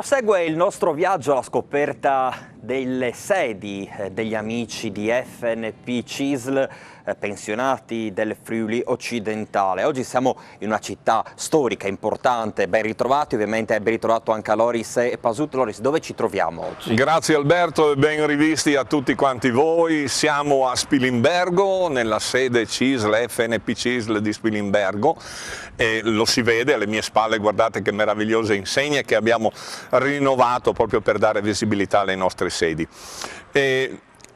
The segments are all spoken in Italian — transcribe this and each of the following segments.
Prosegue il nostro viaggio alla scoperta delle sedi degli amici di FNP CISL, pensionati del Friuli occidentale. Oggi siamo in una città storica, importante, ben ritrovati, ovviamente ben ritrovato anche a Loris e Pasut. Loris, dove ci troviamo oggi? Grazie Alberto e ben rivisti a tutti quanti voi. Siamo a Spilimbergo, nella sede CISL, FNP CISL di Spilimbergo, e lo si vede alle mie spalle, guardate che meravigliose insegne che abbiamo rinnovato proprio per dare visibilità alle nostre sedi.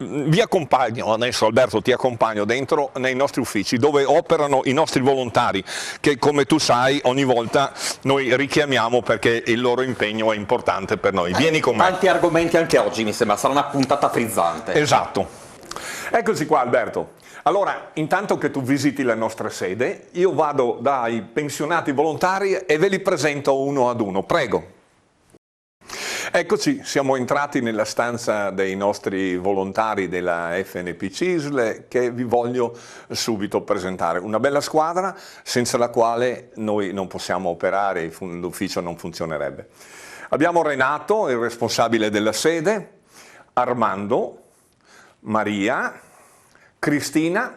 Vi accompagno adesso, Alberto, ti accompagno dentro nei nostri uffici dove operano i nostri volontari che, come tu sai, ogni volta noi richiamiamo perché il loro impegno è importante per noi. Vieni con me. Tanti argomenti anche oggi, mi sembra, sarà una puntata frizzante. Esatto. Eccoci qua, Alberto. Allora, intanto che tu visiti la nostra sede, io vado dai pensionati volontari e ve li presento uno ad uno. Prego. Eccoci, siamo entrati nella stanza dei nostri volontari della FNP CISL che vi voglio subito presentare. Una bella squadra senza la quale noi non possiamo operare, l'ufficio non funzionerebbe. Abbiamo Renato, il responsabile della sede, Armando, Maria, Cristina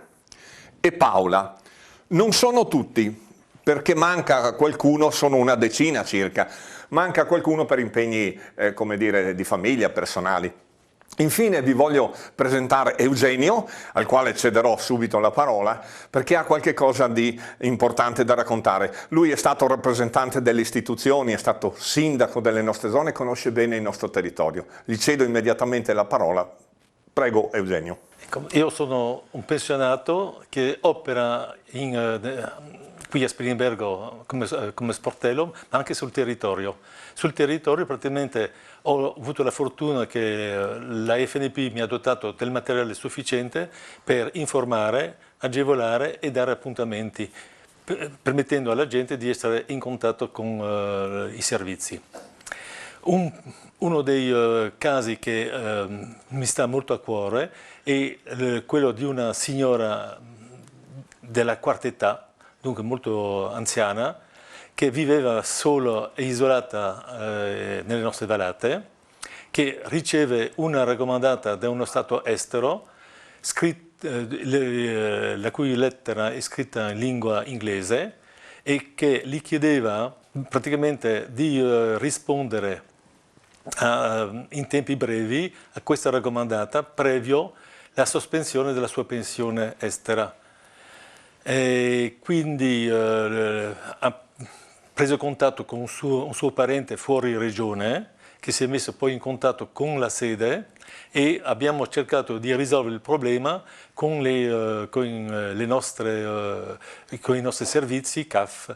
e Paola. Non sono tutti, perché manca qualcuno, sono una decina circa, manca qualcuno per impegni, come dire, di famiglia, personali. Infine vi voglio presentare Eugenio, al quale cederò subito la parola, perché ha qualche cosa di importante da raccontare. Lui è stato rappresentante delle istituzioni, è stato sindaco delle nostre zone, conosce bene il nostro territorio. Gli cedo immediatamente la parola. Prego, Eugenio. Io sono un pensionato che opera qui a Spilimbergo come sportello, ma anche sul territorio. Sul territorio praticamente ho avuto la fortuna che la FNP mi ha dotato del materiale sufficiente per informare, agevolare e dare appuntamenti, permettendo alla gente di essere in contatto con i servizi. Uno dei casi che mi sta molto a cuore è quello di una signora della quarta età, dunque molto anziana, che viveva solo e isolata nelle nostre vallate, che riceve una raccomandata da uno stato estero, la cui lettera è scritta in lingua inglese e che gli chiedeva praticamente di rispondere in tempi brevi a questa raccomandata previo la sospensione della sua pensione estera. E quindi ha preso contatto con un suo parente fuori regione che si è messo poi in contatto con la sede e abbiamo cercato di risolvere il problema con i nostri servizi CAF.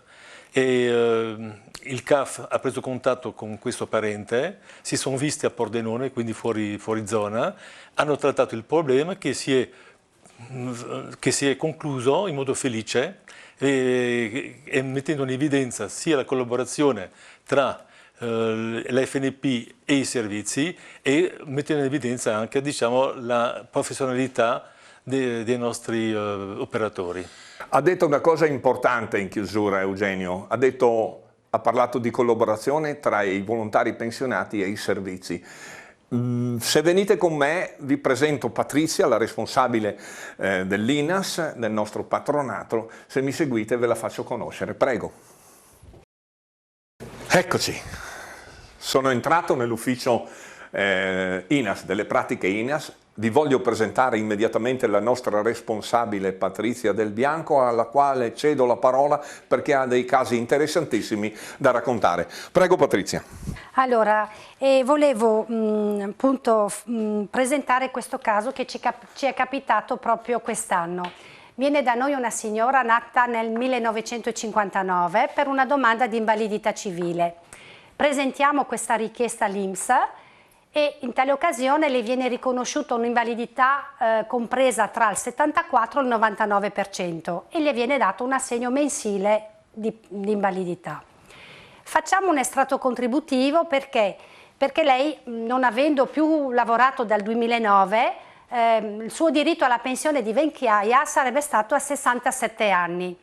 Il CAF ha preso contatto con questo parente, si sono visti a Pordenone, quindi fuori zona, hanno trattato il problema che si è concluso in modo felice e mettendo in evidenza sia la collaborazione tra la FNP e i servizi e mettendo in evidenza anche, diciamo, la professionalità dei nostri operatori. Ha detto una cosa importante in chiusura, Eugenio, ha parlato di collaborazione tra i volontari pensionati e i servizi. Se venite con me vi presento Patrizia, la responsabile dell'INAS, del nostro patronato. Se mi seguite ve la faccio conoscere, prego. Eccoci, sono entrato nell'ufficio INAS, delle pratiche INAS. Vi voglio presentare immediatamente la nostra responsabile Patrizia Del Bianco, alla quale cedo la parola perché ha dei casi interessantissimi da raccontare. Prego Patrizia. Allora, volevo appunto presentare questo caso che ci è capitato proprio quest'anno. Viene da noi una signora nata nel 1959 per una domanda di invalidità civile. Presentiamo questa richiesta all'INPS e in tale occasione le viene riconosciuta un'invalidità compresa tra il 74 e il 99% e le viene dato un assegno mensile di invalidità. Facciamo un estratto contributivo perché lei, non avendo più lavorato dal 2009, il suo diritto alla pensione di vecchiaia sarebbe stato a 67 anni.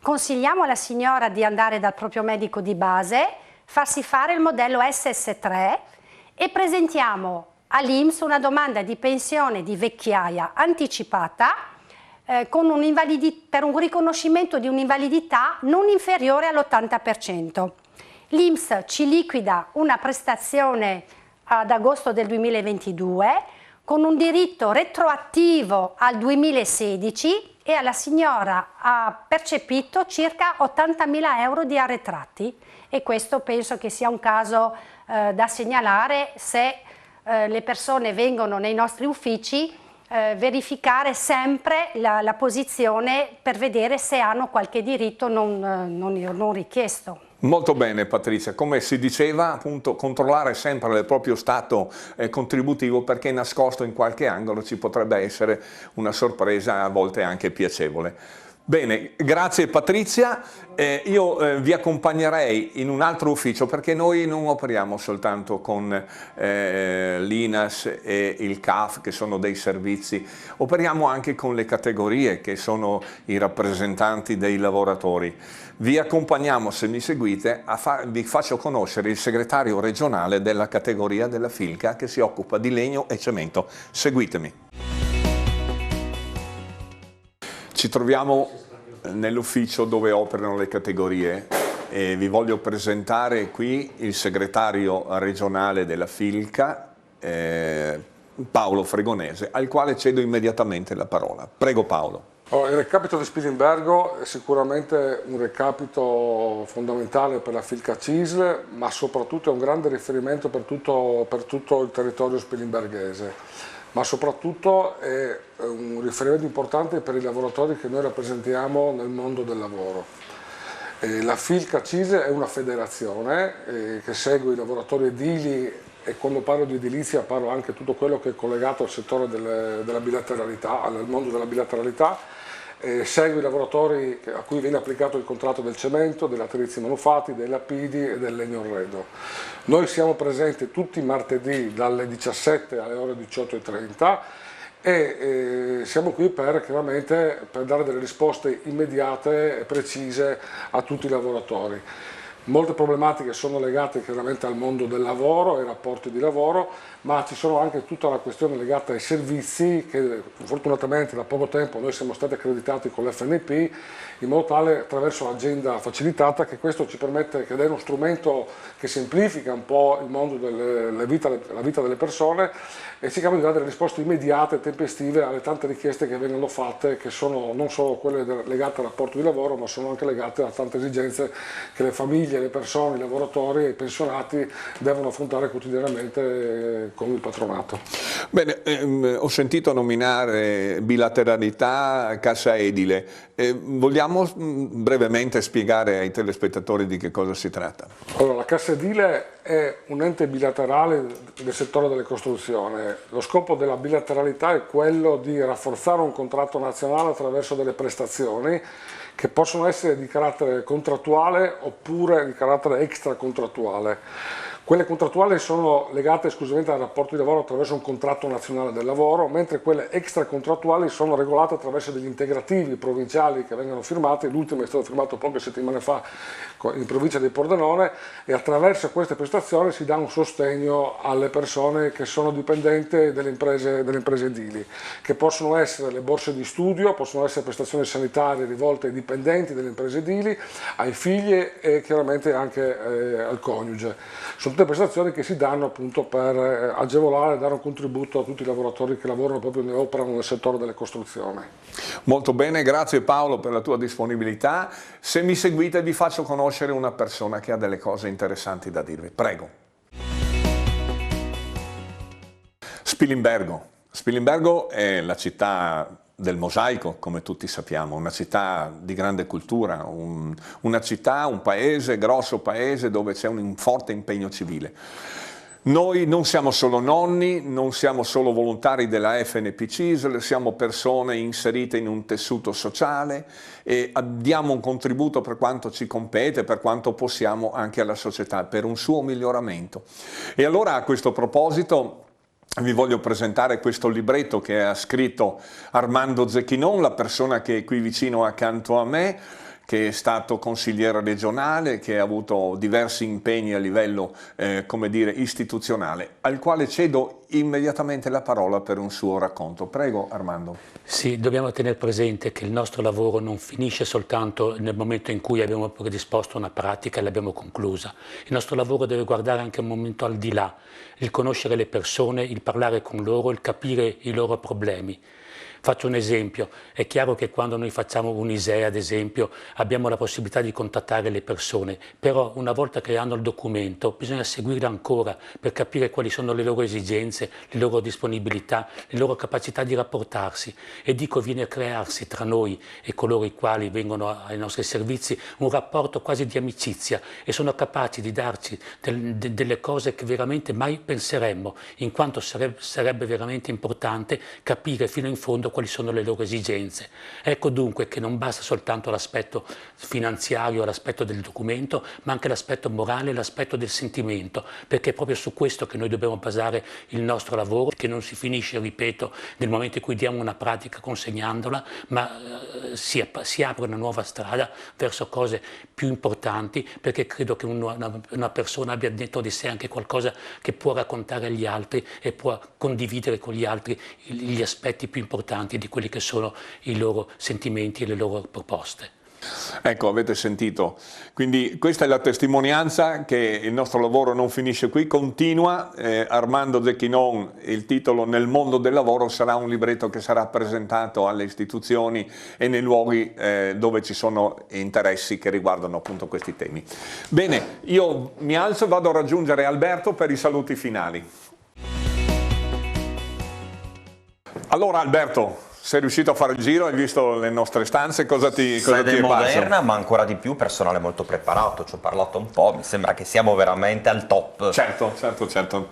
Consigliamo alla signora di andare dal proprio medico di base, farsi fare il modello SS3 e presentiamo all'INPS una domanda di pensione di vecchiaia anticipata con per un riconoscimento di un'invalidità non inferiore all'80%. L'INPS ci liquida una prestazione ad agosto del 2022 con un diritto retroattivo al 2016 e alla signora ha percepito circa 80.000 euro di arretrati, e questo penso che sia un caso da segnalare se le persone vengono nei nostri uffici, verificare sempre la posizione per vedere se hanno qualche diritto non richiesto. Molto bene Patrizia, come si diceva appunto controllare sempre il proprio stato contributivo, perché nascosto in qualche angolo ci potrebbe essere una sorpresa a volte anche piacevole. Bene, grazie Patrizia, io vi accompagnerei in un altro ufficio perché noi non operiamo soltanto con l'INAS e il CAF che sono dei servizi, operiamo anche con le categorie che sono i rappresentanti dei lavoratori. Vi accompagniamo, se mi seguite, vi faccio conoscere il segretario regionale della categoria della Filca che si occupa di legno e cemento. Seguitemi. Ci troviamo nell'ufficio dove operano le categorie e vi voglio presentare qui il segretario regionale della Filca, Paolo Fregonese, al quale cedo immediatamente la parola. Prego Paolo. Il recapito di Spilimbergo è sicuramente un recapito fondamentale per la Filca CISL, ma soprattutto è un grande riferimento per tutto il territorio spilimberghese, ma soprattutto è un riferimento importante per i lavoratori che noi rappresentiamo nel mondo del lavoro. La Filca CISL è una federazione che segue i lavoratori edili, e quando parlo di edilizia parlo anche di tutto quello che è collegato al settore della bilateralità, al mondo della bilateralità. Segue i lavoratori a cui viene applicato il contratto del cemento, degli attrezzi manufatti, dei lapidi e del legno arredo. Noi siamo presenti tutti i martedì dalle 17 alle ore 18:30 e siamo qui chiaramente per dare delle risposte immediate e precise a tutti i lavoratori. Molte problematiche sono legate chiaramente al mondo del lavoro, ai rapporti di lavoro, ma ci sono anche tutta la questione legata ai servizi che fortunatamente da poco tempo noi siamo stati accreditati con l'FNP in modo tale, attraverso l'agenda facilitata, che questo ci permette, che è uno strumento che semplifica un po' il mondo la vita delle persone e cerchiamo di dare delle risposte immediate e tempestive alle tante richieste che vengono fatte, che sono non solo quelle legate al rapporto di lavoro, ma sono anche legate a tante esigenze che le famiglie, le persone, i lavoratori e i pensionati devono affrontare quotidianamente con il patronato. Bene, ho sentito nominare bilateralità, cassa edile. Vogliamo brevemente spiegare ai telespettatori di che cosa si tratta? Allora, la cassa edile è un ente bilaterale del settore delle costruzioni. Lo scopo della bilateralità è quello di rafforzare un contratto nazionale attraverso delle prestazioni che possono essere di carattere contrattuale oppure di carattere extracontrattuale. Quelle contrattuali sono legate esclusivamente al rapporto di lavoro attraverso un contratto nazionale del lavoro, mentre quelle extracontrattuali sono regolate attraverso degli integrativi provinciali che vengono firmati. L'ultimo è stato firmato poche settimane fa in provincia di Pordenone, e attraverso queste prestazioni si dà un sostegno alle persone che sono dipendenti delle imprese edili, che possono essere le borse di studio, possono essere prestazioni sanitarie rivolte ai dipendenti delle imprese edili, ai figli e chiaramente anche al coniuge. Sono tutte prestazioni che si danno appunto per agevolare e dare un contributo a tutti i lavoratori che lavorano proprio e operano nel settore delle costruzioni. Molto bene, grazie Paolo per la tua disponibilità. Se mi seguite vi faccio conoscere una persona che ha delle cose interessanti da dirvi. Prego. Spilimbergo. Spilimbergo è la città del mosaico, come tutti sappiamo, una città di grande cultura, una città, un paese, grosso paese dove c'è un forte impegno civile. Noi non siamo solo nonni, non siamo solo volontari della FNP CISL, siamo persone inserite in un tessuto sociale e diamo un contributo per quanto ci compete, per quanto possiamo anche alla società, per un suo miglioramento. E allora a questo proposito vi voglio presentare questo libretto che ha scritto Armando Zecchinon, la persona che è qui vicino accanto a me, che è stato consigliere regionale, che ha avuto diversi impegni a livello, come dire, istituzionale, al quale cedo immediatamente la parola per un suo racconto. Prego Armando. Sì, dobbiamo tenere presente che il nostro lavoro non finisce soltanto nel momento in cui abbiamo predisposto una pratica e l'abbiamo conclusa. Il nostro lavoro deve guardare anche un momento al di là, il conoscere le persone, il parlare con loro, il capire i loro problemi. Faccio un esempio, è chiaro che quando noi facciamo un ISEE ad esempio abbiamo la possibilità di contattare le persone, però una volta che hanno il documento bisogna seguirle ancora per capire quali sono le loro esigenze, le loro disponibilità, le loro capacità di rapportarsi e dico viene a crearsi tra noi e coloro i quali vengono ai nostri servizi un rapporto quasi di amicizia e sono capaci di darci delle cose che veramente mai penseremmo, in quanto sarebbe veramente importante capire fino in fondo quali sono le loro esigenze. Ecco dunque che non basta soltanto l'aspetto finanziario, l'aspetto del documento, ma anche l'aspetto morale, l'aspetto del sentimento, perché è proprio su questo che noi dobbiamo basare il nostro lavoro, che non si finisce, ripeto, nel momento in cui diamo una pratica consegnandola, ma si apre una nuova strada verso cose più importanti, perché credo che una persona abbia dentro di sé anche qualcosa che può raccontare agli altri e può condividere con gli altri gli aspetti più importanti di quelli che sono i loro sentimenti e le loro proposte. Ecco, avete sentito, quindi questa è la testimonianza che il nostro lavoro non finisce qui, continua. Armando Zecchinon, il titolo Nel mondo del lavoro sarà un libretto che sarà presentato alle istituzioni e nei luoghi dove ci sono interessi che riguardano appunto questi temi. Bene, io mi alzo e vado a raggiungere Alberto per i saluti finali. Allora Alberto, sei riuscito a fare il giro, hai visto le nostre stanze, cosa ti è Sede parso? moderna, ma ancora di più personale molto preparato, ci ho parlato un po', mi sembra che siamo veramente al top. Certo, certo, certo.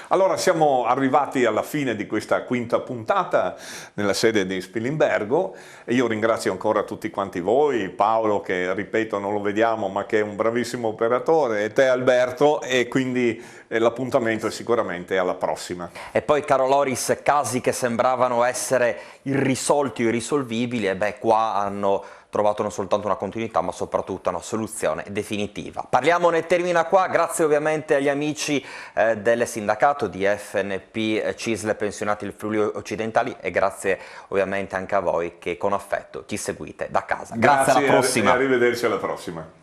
Allora siamo arrivati alla fine di questa quinta puntata nella sede di Spilimbergo e io ringrazio ancora tutti quanti voi, Paolo che ripeto non lo vediamo ma che è un bravissimo operatore, e te Alberto, e quindi l'appuntamento è sicuramente alla prossima. E poi caro Loris, casi che sembravano essere irrisolti o irrisolvibili, e beh qua hanno trovato non soltanto una continuità ma soprattutto una soluzione definitiva. Parliamone termina qua, grazie ovviamente agli amici del sindacato di FNP CISL Pensionati del Friuli Occidentali e grazie ovviamente anche a voi che con affetto ci seguite da casa. Grazie alla prossima. E arrivederci alla prossima.